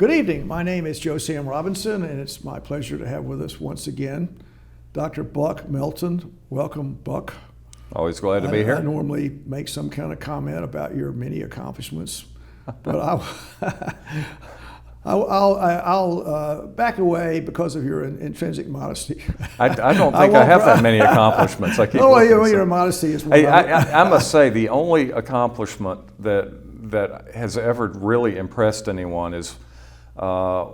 Good evening. My name is Joe Sam Robinson, and it's my pleasure to have with us once again Dr. Buck Melton. Welcome, Buck. Always glad to be here. I normally make some kind of comment about your many accomplishments, but I'll back away because of your intrinsic modesty. I don't think I have that many accomplishments. I keep your modesty is one. I must say the only accomplishment that has ever really impressed anyone is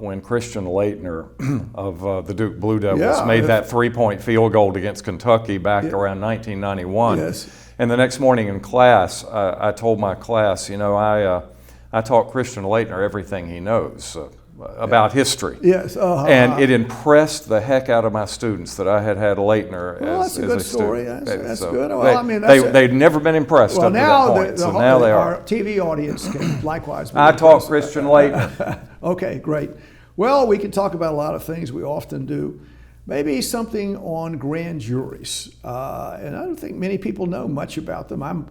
when Christian Laettner of the Duke Blue Devils made that three-point field goal against Kentucky back around 1991. Yes. And the next morning in class, I told my class, I taught Christian Laettner everything he knows about history. Yes. And it impressed the heck out of my students that I had Laettner as a good student. Story. That's good. Well, they'd never been impressed up to that point, so now they are. Our TV audience can likewise be I impressed. taught Christian Laettner. Okay, great. Well, we can talk about a lot of things. We often do. Maybe something on grand juries. And I don't think many people know much about them. I'm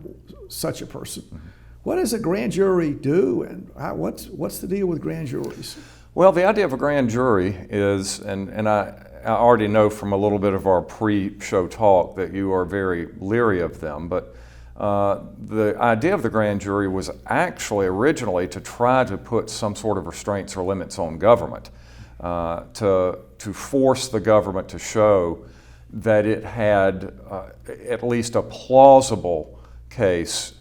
such a person. Mm-hmm. What does a grand jury do, and what's the deal with grand juries? Well, the idea of a grand jury is, and I already know from a little bit of our pre-show talk that you are very leery of them, but the idea of the grand jury was actually originally to try to put some sort of restraints or limits on government, to force the government to show that it had at least a plausible case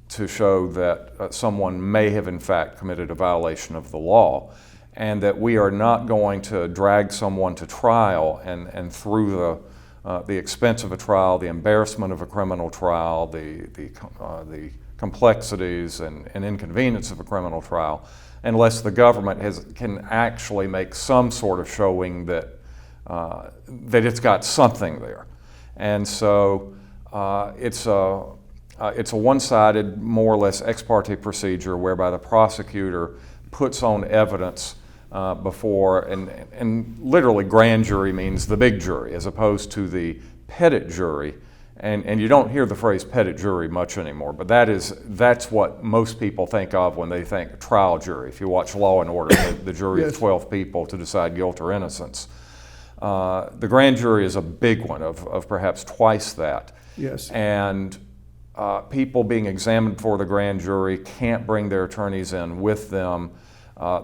to show that someone may have in fact committed a violation of the law, and that we are not going to drag someone to trial and through the expense of a trial, the embarrassment of a criminal trial, the complexities and inconvenience of a criminal trial, unless the government can actually make some sort of showing that it's got something there. And so it's a one-sided, more or less ex parte procedure whereby the prosecutor puts on evidence before, and literally grand jury means the big jury as opposed to the petit jury. And you don't hear the phrase petit jury much anymore, but that's what most people think of when they think trial jury. If you watch Law and Order, the jury Yes. of 12 people to decide guilt or innocence. The grand jury is a big one of perhaps twice that. Yes. And people being examined before the grand jury can't bring their attorneys in with them.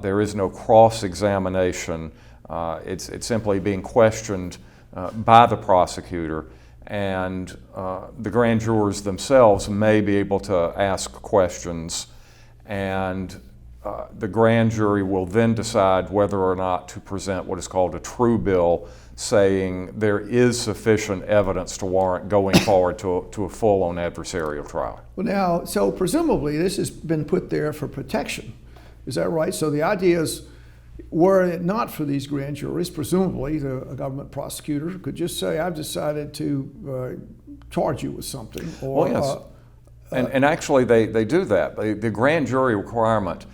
There is no cross-examination. It's simply being questioned by the prosecutor, and the grand jurors themselves may be able to ask questions, and the grand jury will then decide whether or not to present what is called a true bill, saying there is sufficient evidence to warrant going forward to a full-on adversarial trial. Well, now, so presumably this has been put there for protection. Is that right? So the idea is, were it not for these grand juries, presumably a government prosecutor could just say, I've decided to charge you with something. Or, well, yes. And actually they do that. The grand jury requirement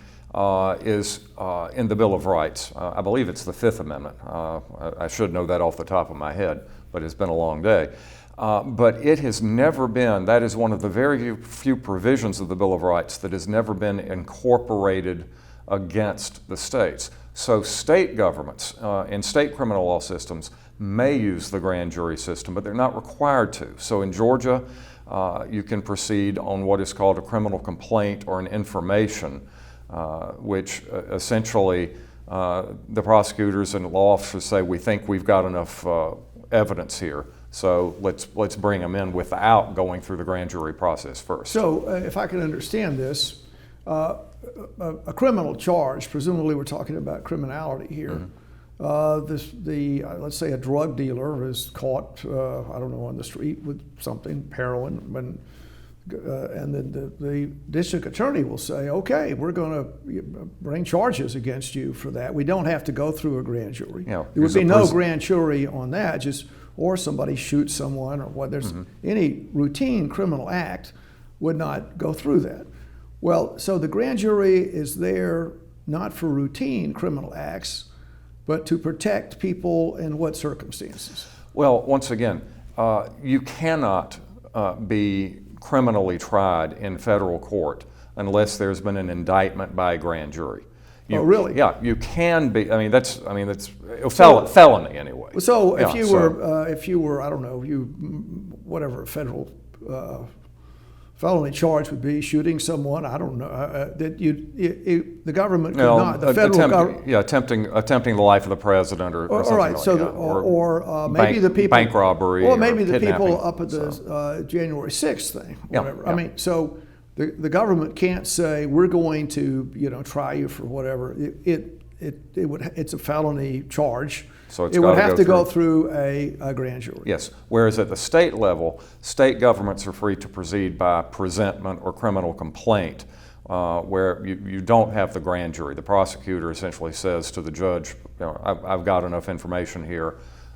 is in the Bill of Rights. I believe it's the Fifth Amendment. I should know that off the top of my head, but it's been a long day. But it has never been, that is one of the very few provisions of the Bill of Rights that has never been incorporated against the states. So state governments and state criminal law systems may use the grand jury system, but they're not required to. So in Georgia, you can proceed on what is called a criminal complaint or an information, which essentially the prosecutors and law officers say, we think we've got enough evidence here, so let's bring them in without going through the grand jury process first. So if I can understand this, a criminal charge, presumably we're talking about criminality here. Mm-hmm. Let's say a drug dealer is caught, I don't know, on the street with something, heroin, and then the district attorney will say, okay, we're going to bring charges against you for that. We don't have to go through a grand jury. Yeah, there would be no grand jury on that, or somebody shoots someone, or what. There's any routine criminal act would not go through that. Well, so the grand jury is there not for routine criminal acts, but to protect people in what circumstances? Well, once again, you cannot be criminally tried in federal court unless there's been an indictment by a grand jury. You, Oh, really? Yeah, you can be. I mean, that's felony anyway. So if Yeah, you were, I don't know, whatever a federal felony charge would be, shooting someone, I don't know, that the government could not, the federal government. Yeah, attempting the life of the president or something all right, like so that. or maybe the people, bank robbery, or maybe the kidnapping. people up at the January 6th thing, whatever. Yeah. I mean, so the government can't say we're going to try you for whatever. It's a felony charge. So it's it would gotta have go to go through a grand jury. Yes, whereas at the state level, state governments are free to proceed by presentment or criminal complaint, where you don't have the grand jury. The prosecutor essentially says to the judge, I've got enough information here,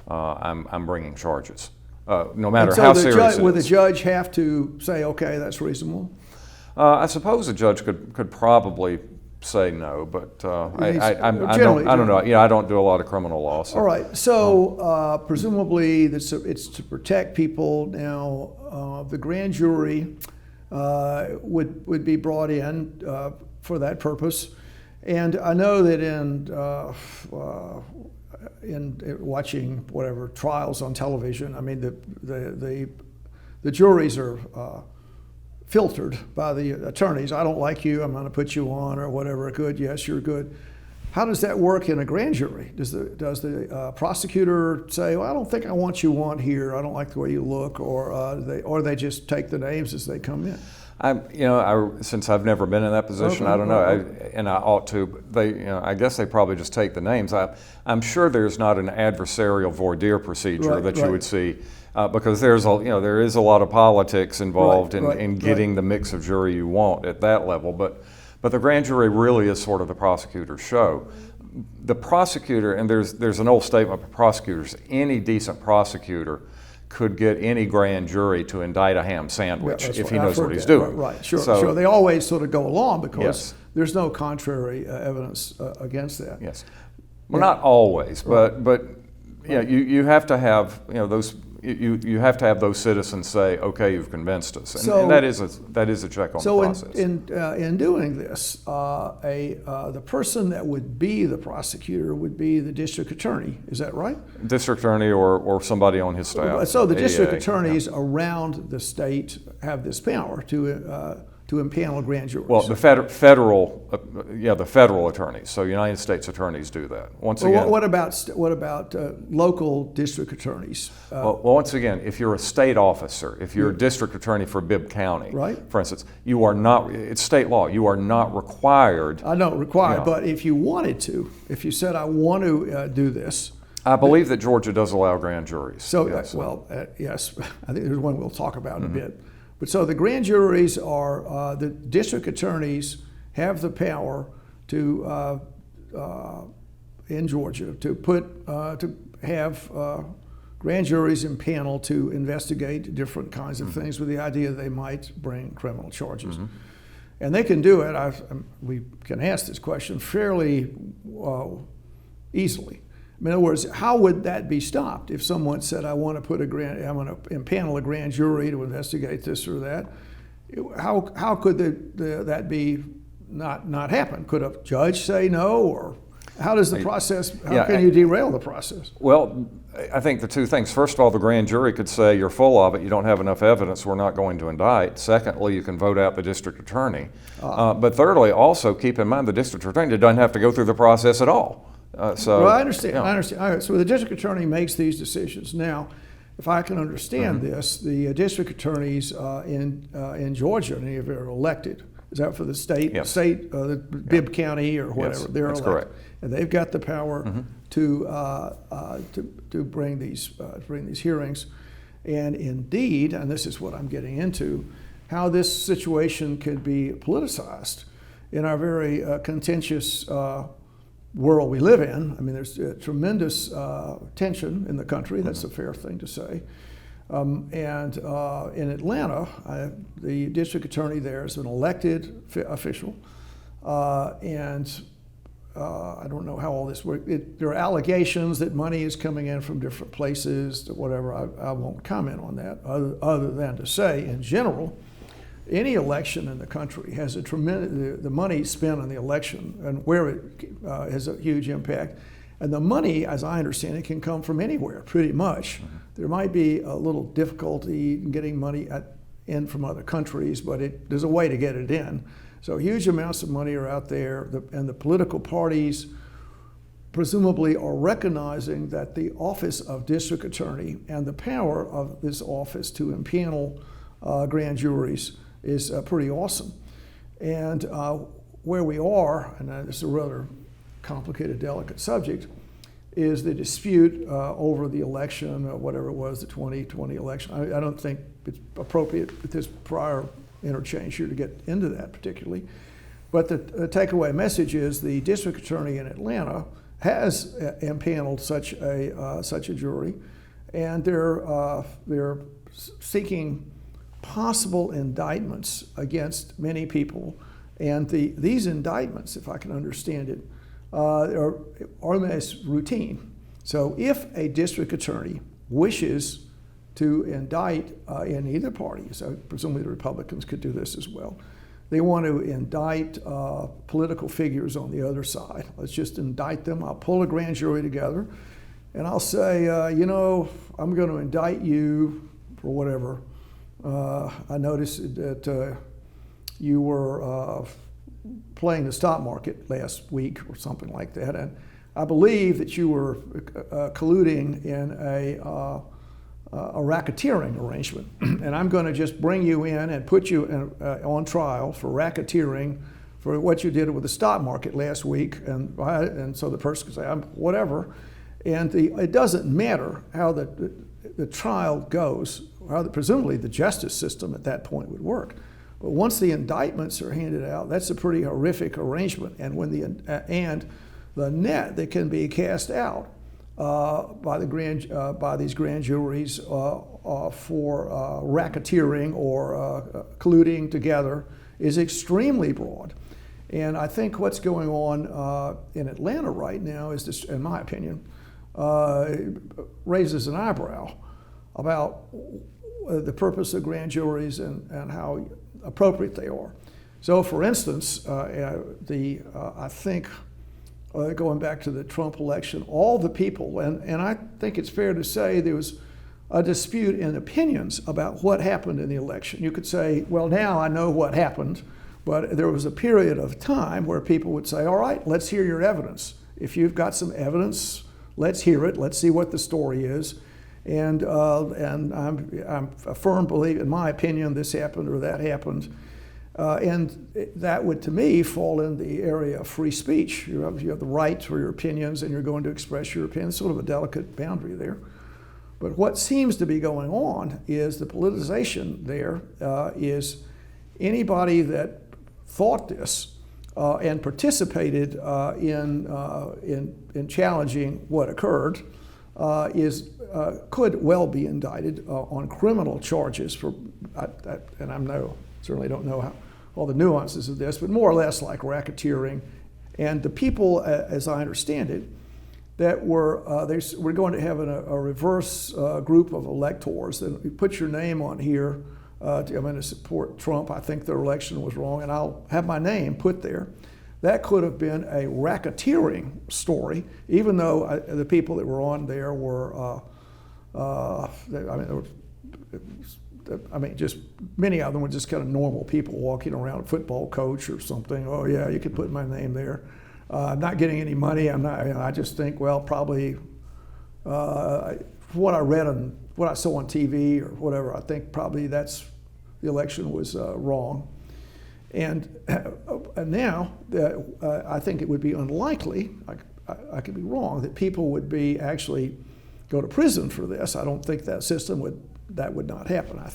I'm bringing charges, no matter how serious it is. Would the judge have to say, okay, that's reasonable? I suppose a judge could probably say no, but I don't know. I don't do a lot of criminal law. So. All right. So presumably it's to protect people. Now the grand jury would be brought in for that purpose, and I know that in watching whatever trials on television, I mean the juries are filtered by the attorneys. I don't like you, I'm going to put you on, or whatever. Good, yes, you're good. How does that work in a grand jury? Does the prosecutor say, well, I don't think I want you on here, I don't like the way you look, or they just take the names as they come in? Since I've never been in that position, I don't know, and I ought to. But I guess they probably just take the names. I'm sure there's not an adversarial voir dire procedure that you would see, because there is a lot of politics involved in getting the mix of jury you want at that level. But the grand jury really is sort of the prosecutor's show. The prosecutor, and there's an old statement for prosecutors: any decent prosecutor could get any grand jury to indict a ham sandwich if he knows what he's doing. Right, sure. So they always sort of go along because there's no contrary evidence against that. Yes. Well, not always, but you have to have those. You have to have those citizens say, "Okay, you've convinced us," and that is a check on the process. So in doing this, the person that would be the prosecutor would be the district attorney. Is that right? District attorney or somebody on his staff. So the district attorneys around the state have this power to impanel grand juries. Well, the federal attorneys. So United States attorneys do that. Once again, what about local district attorneys? Well, once again, if you're a state officer, if you're a district attorney for Bibb County, for instance, you are not. It's state law. You are not required. I know required, but if you wanted to, if you said I want to do this. I believe that Georgia does allow grand juries. So, yes, I think there's one we'll talk about in a bit. But so the grand juries are, the district attorneys have the power to, in Georgia, to have grand juries impaneled to investigate different kinds of things with the idea they might bring criminal charges. And they can do it, we can ask this question fairly easily. In other words, how would that be stopped if someone said, I'm going to impanel a grand jury to investigate this or that? How could that be not happen? Could a judge say no, or how does the process? How can you derail the process? Well, I think the two things. First of all, the grand jury could say you're full of it. You don't have enough evidence. We're not going to indict. Secondly, you can vote out the district attorney. But thirdly, also keep in mind the district attorney doesn't have to go through the process at all. Well, I understand. I understand. All right, so the district attorney makes these decisions. Now, if I can understand this, the district attorneys in Georgia, any of them are elected. Is that for the state? Yes. The Bibb County or whatever? Yes, they're that's elected, correct. and they've got the power to bring these hearings. And indeed, and this is what I'm getting into, how this situation could be politicized in our very contentious world we live in. I mean, there's tremendous tension in the country. That's a fair thing to say. And in Atlanta, the district attorney there is an elected official, and I don't know how all this works. There are allegations that money is coming in from different places, whatever. I won't comment on that, other than to say, in general, any election in the country has a tremendous, the money spent on the election and where it has a huge impact. And the money, as I understand it, can come from anywhere, pretty much. There might be a little difficulty in getting money in from other countries, but there's a way to get it in. So huge amounts of money are out there, and the political parties presumably are recognizing that the office of district attorney and the power of this office to impanel grand juries is pretty awesome. And where we are, and this is a rather complicated, delicate subject, is the dispute over the election, whatever it was, the 2020 election. I don't think it's appropriate at this prior interchange here to get into that particularly. But the takeaway message is the district attorney in Atlanta has impaneled such a jury, and they're seeking possible indictments against many people. And these indictments, if I can understand it, are almost routine. So if a district attorney wishes to indict in either party, so presumably the Republicans could do this as well, they want to indict political figures on the other side. Let's just indict them. I'll pull a grand jury together, and I'll say, I'm going to indict you for whatever. I noticed that you were playing the stock market last week or something like that, and I believe that you were colluding in a racketeering arrangement, and I'm going to just bring you in and put you on trial for racketeering for what you did with the stock market last week, and so the person can say, whatever, and it doesn't matter how the trial goes, how presumably the justice system at that point would work. But once the indictments are handed out, that's a pretty horrific arrangement, and when the net that can be cast out by these grand juries for racketeering or colluding together is extremely broad. And I think what's going on in Atlanta right now is, this, in my opinion, raises an eyebrow about the purpose of grand juries and how appropriate they are. So, for instance, I think going back to the Trump election, all the people, and I think it's fair to say there was a dispute in opinions about what happened in the election. You could say, well, now I know what happened, but there was a period of time where people would say, all right, let's hear your evidence. If you've got some evidence, let's hear it. Let's see what the story is. And I'm a firm believer, in my opinion, this happened or that happened. And that would, to me, fall in the area of free speech. You have the right for your opinions, and you're going to express your opinions. Sort of a delicate boundary there. But what seems to be going on is the politicization there is anybody that thought this and participated in challenging what occurred could well be indicted on criminal charges for, and certainly don't know all the nuances of this, but more or less like racketeering. And the people, as I understand it, that we're going to have a reverse group of electors. And you put your name on here. I'm going to support Trump. I think their election was wrong, and I'll have my name put there. That could have been a racketeering story, even though the people that were on there were, just many of them were just kind of normal people walking around, a football coach or something. Oh yeah, you could put my name there. I'm not getting any money. I just think, well, probably what I read and what I saw on TV or whatever, I think probably the election was wrong. And now I think it would be unlikely, I could be wrong, that people would be actually go to prison for this. I don't think that system would not happen. I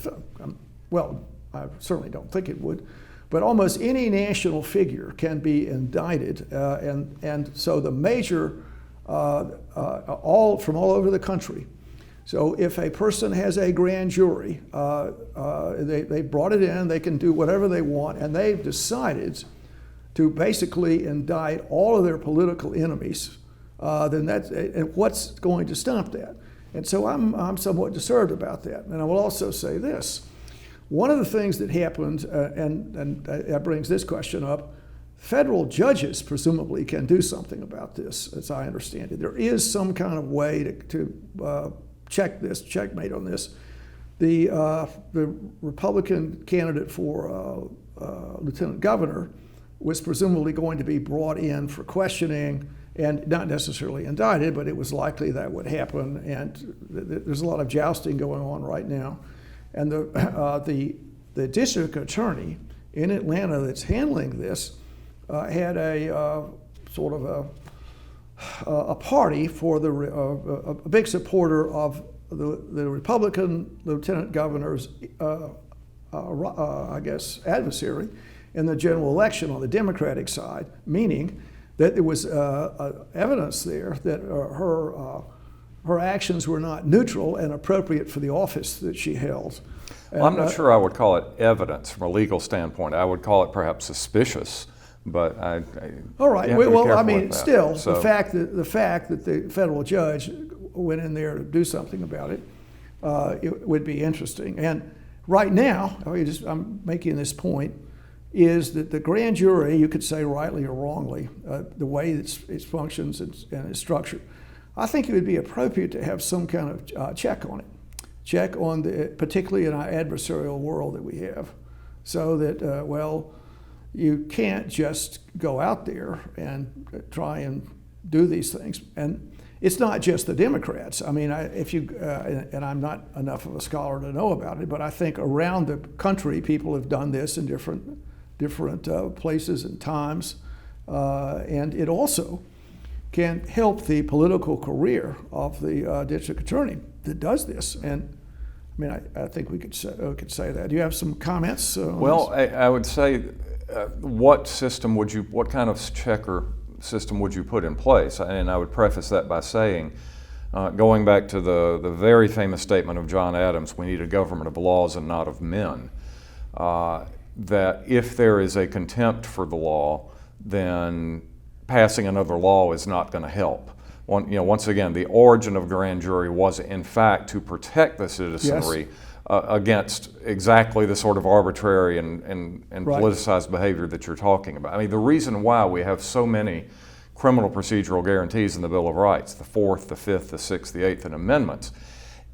certainly don't think it would. But almost any national figure can be indicted, and so the major, from all over the country. So if a person has a grand jury, they brought it in, they can do whatever they want, and they've decided to basically indict all of their political enemies, and what's going to stop that? And so I'm somewhat disturbed about that. And I will also say this. One of the things that happened, and that brings this question up, federal judges presumably can do something about this, as I understand it. There is some kind of way to checkmate on this. The Republican candidate for lieutenant governor was presumably going to be brought in for questioning and not necessarily indicted, but it was likely that would happen. And there's a lot of jousting going on right now. And the district attorney in Atlanta that's handling this had a sort of a party for a big supporter of the Republican lieutenant governor's, I guess, adversary in the general election on the Democratic side, meaning that there was evidence there that her actions were not neutral and appropriate for the office that she held. Well, I'm not sure I would call it evidence from a legal standpoint. I would call it perhaps suspicious, but all right. Well, I mean, still, so, the fact that the federal judge went in there to do something about it, it would be interesting. And right now, I'm making this point, is that the grand jury, you could say rightly or wrongly, the way it functions and is structured, I think it would be appropriate to have some kind of check on it. Check on particularly in our adversarial world that we have, so that, you can't just go out there and try and do these things. And it's not just the Democrats. I mean, and I'm not enough of a scholar to know about it, but I think around the country, people have done this in different places and times. And it also can help the political career of the district attorney that does this. And I mean, I think we could say that. Do you have some comments? Well, I would say, what kind of checker system would you put in place? And I would preface that by saying, going back to the very famous statement of John Adams, we need a government of laws and not of men, that if there is a contempt for the law, then passing another law is not going to help. Once again, the origin of grand jury was in fact to protect the citizenry, yes, against exactly the sort of arbitrary and right, politicized behavior that you're talking about. I mean, the reason why we have so many criminal procedural guarantees in the Bill of Rights, the 4th, the 5th, the 6th, the 8th, and amendments,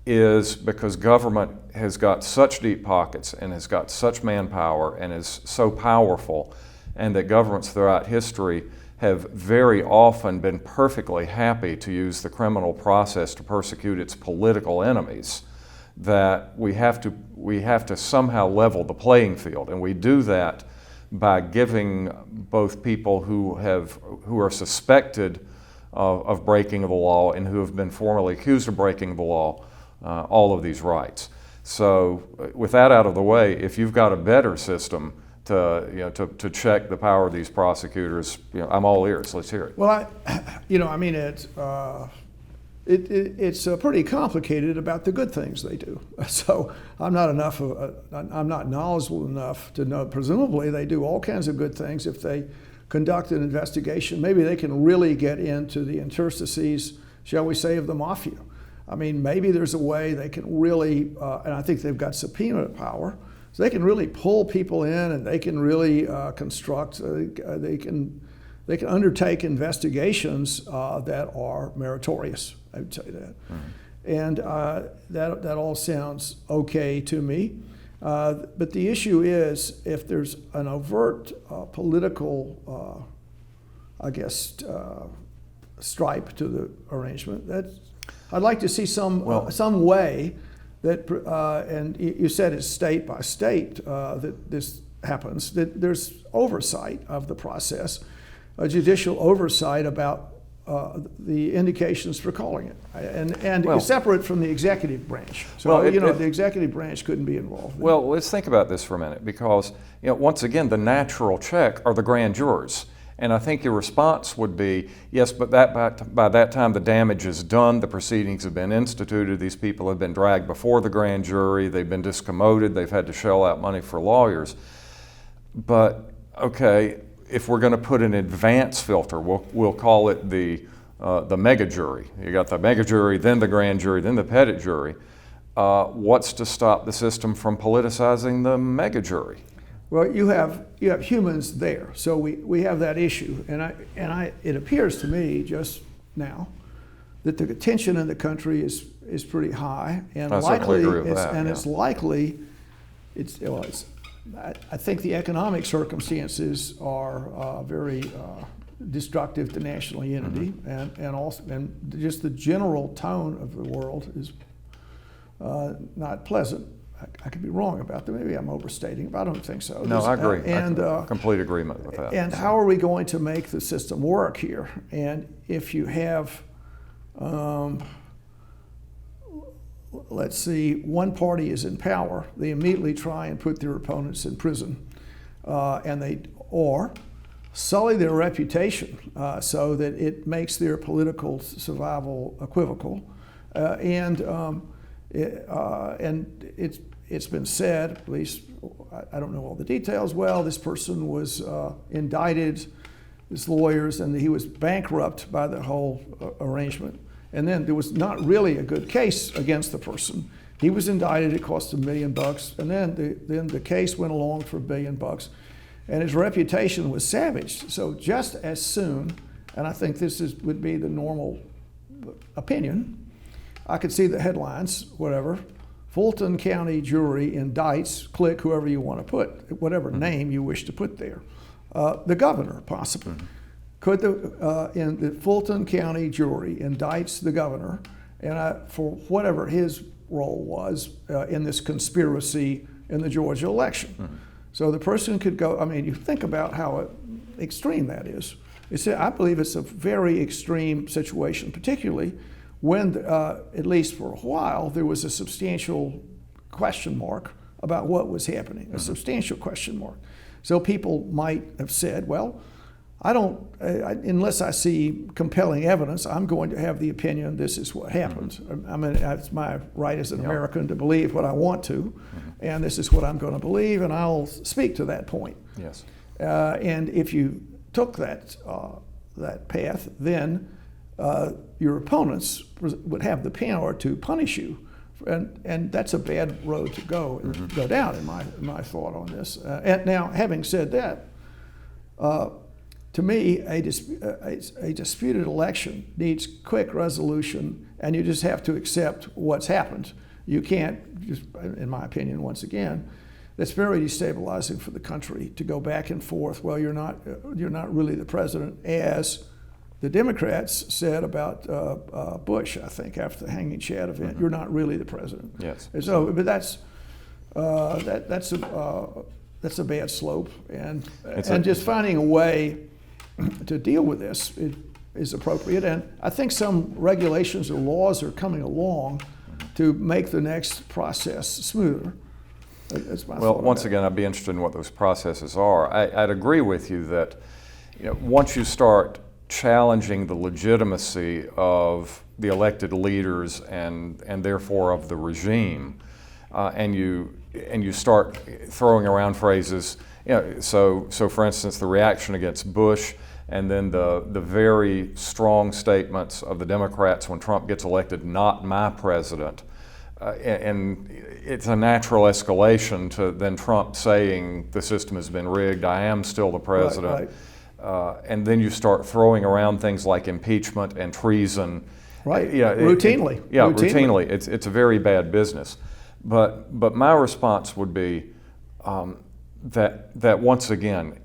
is because government has got such deep pockets and has got such manpower and is so powerful, and that governments throughout history have very often been perfectly happy to use the criminal process to persecute its political enemies, that we have to somehow level the playing field. And we do that by giving both people who are suspected of breaking the law and who have been formally accused of breaking the law all of these rights. So with that out of the way, if you've got a better system to check the power of these prosecutors, I'm all ears. Let's hear it. Well, it's pretty complicated about the good things they do. So I'm not knowledgeable enough to know. Presumably they do all kinds of good things. If they conduct an investigation, maybe they can really get into the interstices, shall we say, of the mafia. I mean, maybe there's a way they can really, and I think they've got subpoena power, so they can really pull people in, and they can really construct. They can undertake investigations that are meritorious. I would say that, and that all sounds okay to me. But the issue is, if there's an overt political, stripe to the arrangement, I'd like to see some way that, and you said it's state by state that this happens, that there's oversight of the process, a judicial oversight about the indications for calling it, and separate from the executive branch. So the executive branch couldn't be involved. Well, let's think about this for a minute, because once again, the natural check are the grand jurors. And I think your response would be, yes, but by that time the damage is done, the proceedings have been instituted, these people have been dragged before the grand jury, they've been discommoded, they've had to shell out money for lawyers. But, okay, if we're going to put an advance filter, we'll call it the mega jury. You got the mega jury, then the grand jury, then the petit jury. what's to stop the system from politicizing the mega jury? Well, you have humans there, so we have that issue, and it appears to me just now that the tension in the country is pretty high, and it's likely I think the economic circumstances are very destructive to national unity, and just the general tone of the world is not pleasant. I could be wrong about that. Maybe I'm overstating, but I don't think so. No, I agree. Complete agreement with that. And how are we going to make the system work here? And if you have, let's see, one party is in power, they immediately try and put their opponents in prison, or sully their reputation so that it makes their political survival equivocal, and it's been said, at least I don't know all the details well, this person was indicted, his lawyers, and he was bankrupt by the whole arrangement. And then there was not really a good case against the person. He was indicted, it cost $1 million, and then the case went along for $1 billion, and his reputation was savaged. So just as soon, and I think this would be the normal opinion, I could see the headlines, whatever, Fulton County jury indicts, click whoever you want to put, whatever name you wish to put there. The governor, possibly. Could the Fulton County jury indicts the governor, and for whatever his role was in this conspiracy in the Georgia election. So the person could go, I mean, you think about how extreme that is. I believe it's a very extreme situation, particularly when, at least for a while, there was a substantial question mark about what was happening, a substantial question mark. So people might have said, well, unless I see compelling evidence, I'm going to have the opinion this is what happened. I mean, it's my right as an American to believe what I want to, and this is what I'm going to believe, and I'll speak to that point. Yes. And if you took that path, then your opponents would have the power to punish you, and that's a bad road to go down in my thought on this. And now, having said that, to me, a disputed election needs quick resolution, and you just have to accept what's happened. You can't, just, in my opinion, once again, that's very destabilizing for the country to go back and forth. Well, you're not really the president, as the Democrats said about Bush, I think, after the hanging Chad event. You're not really the president. Yes. And so, but that's a bad slope, and just finding a way to deal with this is appropriate. And I think some regulations or laws are coming along to make the next process smoother. That's my thought. Well, once again, I'd be interested in what those processes are. I'd agree with you that once you start challenging the legitimacy of the elected leaders and therefore of the regime, and you start throwing around phrases, so for instance, the reaction against Bush, and then the very strong statements of the Democrats when Trump gets elected, not my president, and it's a natural escalation to then Trump saying the system has been rigged, I am still the president. Right. And then you start throwing around things like impeachment and treason. Right. Routinely. Routinely. It's a very bad business. But my response would be that once again,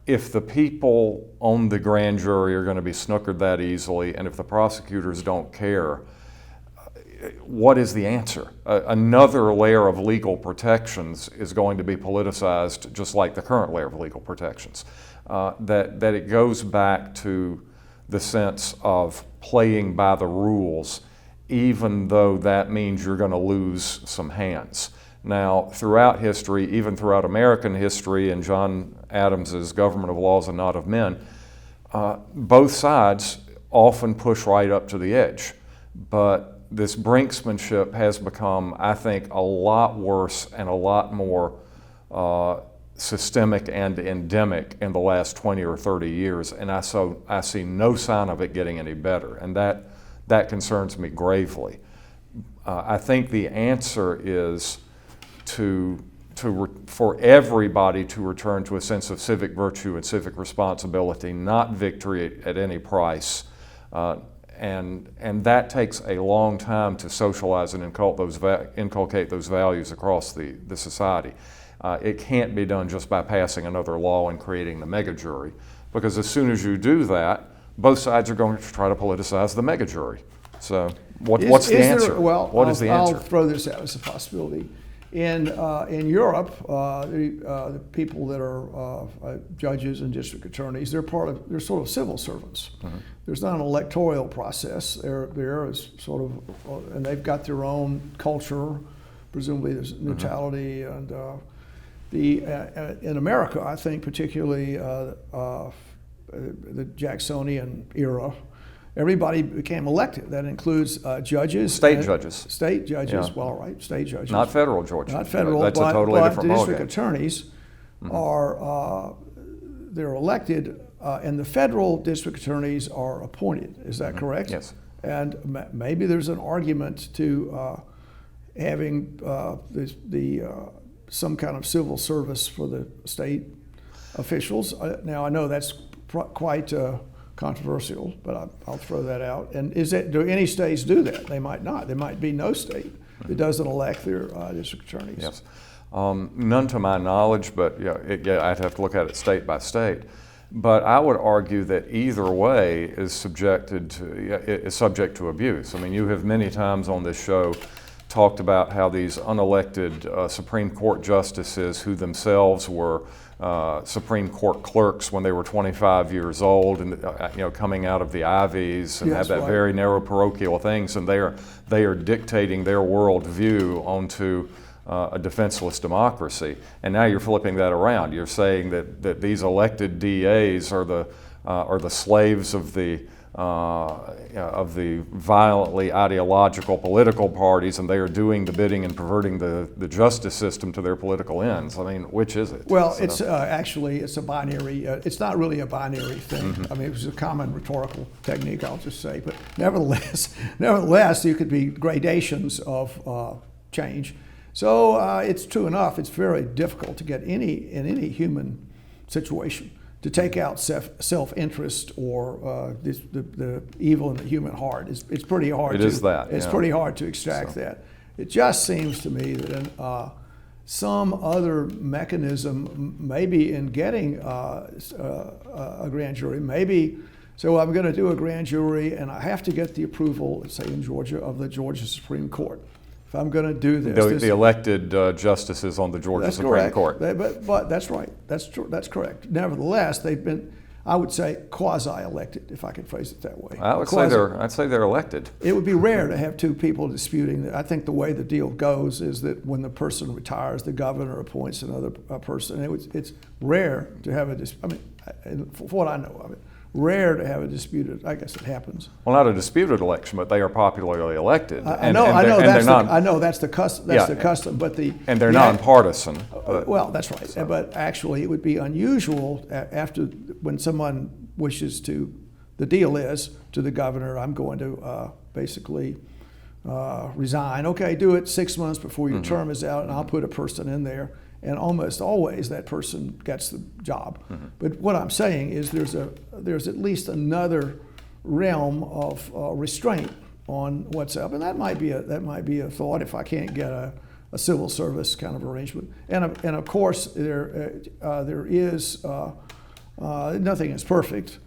if the people on the grand jury are going to be snookered that easily, and if the prosecutors don't care, what is the answer? Another layer of legal protections is going to be politicized, just like the current layer of legal protections. That it goes back to the sense of playing by the rules, even though that means you're going to lose some hands. Now, throughout history, even throughout American history and John Adams's Government of Laws and Not of Men, both sides often push right up to the edge. But this brinksmanship has become, I think, a lot worse and a lot more systemic and endemic in the last 20 or 30 years, and I see no sign of it getting any better, and that concerns me gravely. I think the answer is for everybody to return to a sense of civic virtue and civic responsibility, not victory at any price. And that takes a long time to socialize and inculcate those values across the society. It can't be done just by passing another law and creating the mega jury, because as soon as you do that, both sides are going to try to politicize the mega jury. So what's the answer? What is the answer? I'll throw this out as a possibility. In Europe, the people that are judges and district attorneys, they're sort of civil servants. Mm-hmm. There's not an electoral process. There is sort of, and they've got their own culture. Presumably, there's neutrality, and in America, I think particularly the Jacksonian era, everybody became elected. That includes judges. State judges. State judges, Yeah. well, right, state judges. Not federal, George. Not federal, That's a totally different the ballgame. district attorneys are, they're elected, and the federal district attorneys are appointed. Is that correct? Yes. And maybe there's an argument to having some kind of civil service for the state officials. Now, I know that's quite controversial, but I'll throw that out. And do any states do that? They might not. There might be no state that doesn't elect their district attorneys. Yes. None to my knowledge, but I'd have to look at it state by state. But I would argue that either way is subject to abuse. I mean, you have many times on this show talked about how these unelected Supreme Court justices, who themselves were Supreme Court clerks when they were 25 years old, and coming out of the Ivies and have that right. very narrow parochial things, and they are dictating their worldview onto a defenseless democracy. And now you're flipping that around. You're saying that these elected DAs are the slaves of the violently ideological political parties, and they are doing the bidding and perverting the justice system to their political ends. I mean, which is it? Well, it's actually a binary. It's not really a binary thing. Mm-hmm. I mean, it was a common rhetorical technique, I'll just say. But nevertheless, there could be gradations of change. So it's true enough. It's very difficult to get in any human situation to take out self-interest or the evil in the human heart. It's pretty hard. It's pretty hard to extract that. It just seems to me that some other mechanism, maybe in getting a grand jury, so I'm going to do a grand jury, and I have to get the approval, let's say in Georgia, of the Georgia Supreme Court. If I'm going to do this, the elected justices on the Georgia Supreme Court. But that's right. That's true. That's correct. Nevertheless, they've been, I would say, quasi-elected, if I could phrase it that way. I'd say they're elected. It would be rare to have two people disputing. I think the way the deal goes is that when the person retires, the governor appoints another person. It's rare to have a dispute. I mean, for what I know of it, rare to have a disputed. I guess it happens. Well, not a disputed election, but they are popularly elected. I know that's the custom. That's the custom. But they're nonpartisan. Well, that's right. So. But actually, it would be unusual when someone wishes to. The deal is to the governor, I'm going to basically resign. Okay, do it 6 months before your term is out, and I'll put a person in there. And almost always that person gets the job. Mm-hmm. But what I'm saying is there's at least another realm of restraint on what's up, and that might be a thought if I can't get a civil service kind of arrangement. And of course there is nothing is perfect,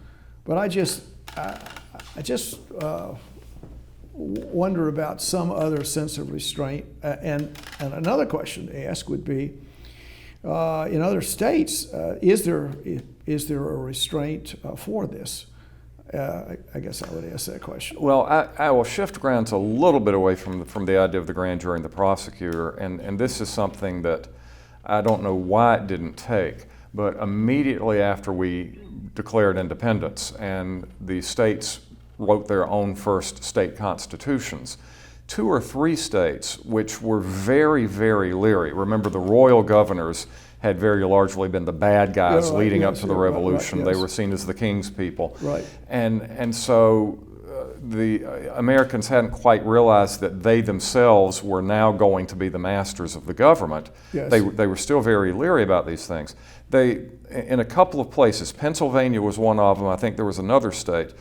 but I just wonder about some other sense of restraint. And another question to ask would be, in other states, is there a restraint for this? I guess I would ask that question. Well, I will shift grounds a little bit away from the idea of the grand jury and the prosecutor, and this is something that I don't know why it didn't take, but immediately after we declared independence and the states wrote their own first state constitutions, 2 or 3 states which were very, very leery. Remember, the royal governors had very largely been the bad guys leading up to the revolution. They were seen as the king's people. Right. And so the Americans hadn't quite realized that they themselves were now going to be the masters of the government. Yes. They were still very leery about these things. In a couple of places, Pennsylvania was one of them, I think there was another state,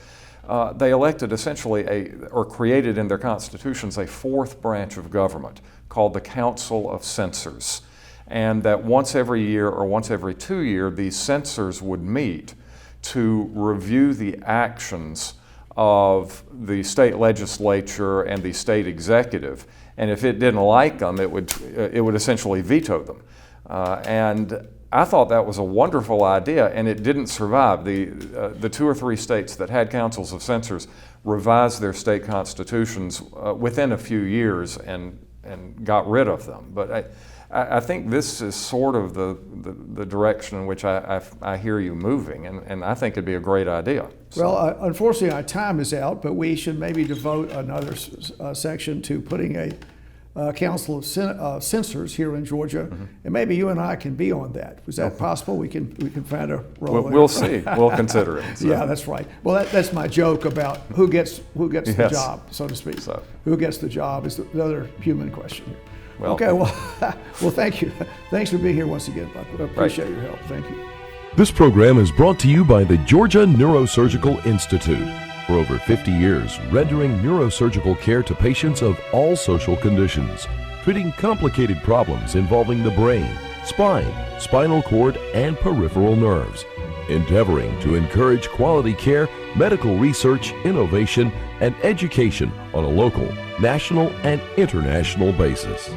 they elected essentially or created in their constitutions a fourth branch of government called the Council of Censors. And that once every year or once every 2 years, these censors would meet to review the actions of the state legislature and the state executive. And if it didn't like them, it would essentially veto them. And I thought that was a wonderful idea, and it didn't survive. The 2 or 3 states that had councils of censors revised their state constitutions within a few years and got rid of them. But I think this is sort of the direction in which I hear you moving, and I think it'd be a great idea. So. Well, unfortunately, our time is out, but we should maybe devote another section to putting a council of censors here in Georgia, and maybe you and I can be on that. Is that possible? We can find a role. We'll see. We'll consider it. So. Yeah, that's right. Well, that's my joke about who gets the job, so to speak. So. Who gets the job is the other human question here. Well, okay, well, thank you. Thanks for being here once again, Buckner. I appreciate your help. Thank you. This program is brought to you by the Georgia Neurosurgical Institute. For over 50 years, rendering neurosurgical care to patients of all social conditions, treating complicated problems involving the brain, spine, spinal cord, and peripheral nerves, endeavoring to encourage quality care, medical research, innovation, and education on a local, national, and international basis.